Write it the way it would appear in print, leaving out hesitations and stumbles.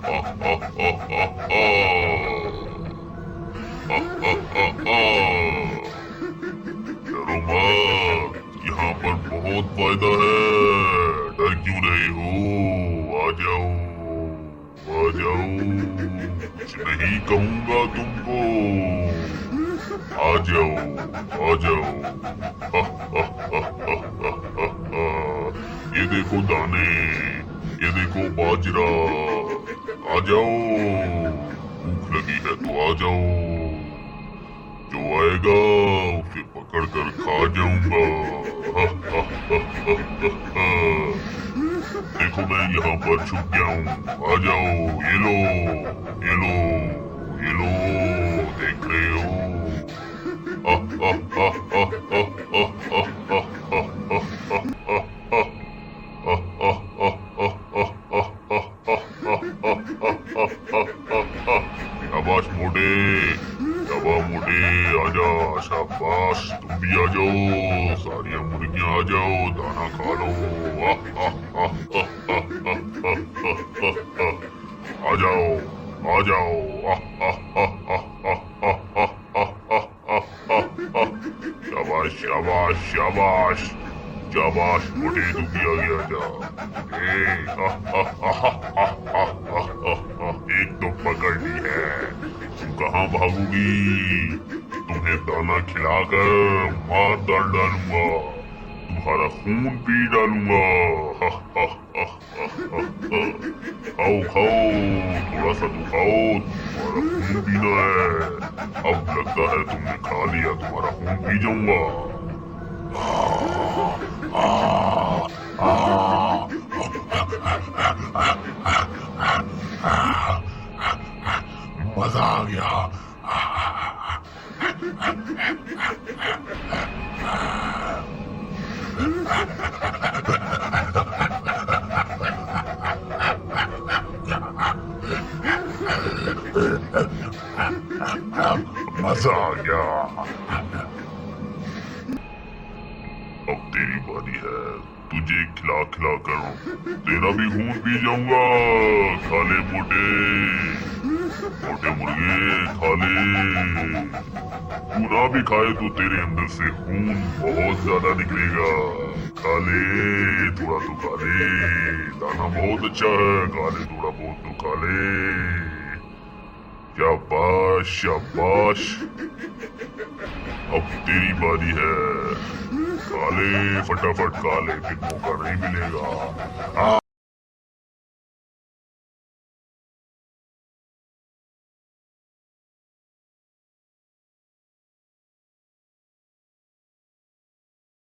डरो मत, यहाँ पर बहुत फायदा है। डर क्यों रहे हो? आ जाओ, आ जाओ, कुछ नहीं कहूंगा तुमको। आ जाओ, आ जाओ। ये देखो दाने, ये देखो बाजरा। आ जाओ, भूख लगी है तो आ जाओ। जो आएगा उसे पकड़ कर खा जाऊंगा। देखो मैं यहाँ पर छुप गया हूँ। आ जाओ, ये लो, ये लो, ये लो, देख रहे हो? शाबाश मोटे, शाबाश मोटे, आजा, शाबाश, तुम भी आ जाओ, सारी मुर्गियां आ जाओ, दाना खा लो। आ जाओ, आ जाओ। शाबाश, शाबाश, शाबाश, शाबाश मोटे, तू भी आ गया। जा, एक तो पकड़ ली है। तुम कहाँ भागोगी? तुम्हें दाना खिलाकर मार डालूंगा, तुम्हारा खून पी डालूंगा। खाओ खाओ, थोड़ा सा तो खाओ, तुम्हारा खून पीना है। अब लगता है तुमने खा लिया, तुम्हारा खून पी जाऊंगा। मजा आ गया। मजा आ गया। अब तेरी बारी है, तुझे खिला खिला कर तेरा भी खून पी जाऊंगा। खा ले मोटे, मोटे मुर्गे, खा ले। तू ना भी खाए तो तेरे अंदर से खून बहुत ज्यादा निकलेगा। खा ले, थोड़ा तो खा ले, दाना बहुत अच्छा है। खा ले, थोड़ा बहुत तो खा ले। शाबाश, शाबाश। अब तेरी बारी है, खा ले, फटाफट खा ले, फिर मौका नहीं मिलेगा।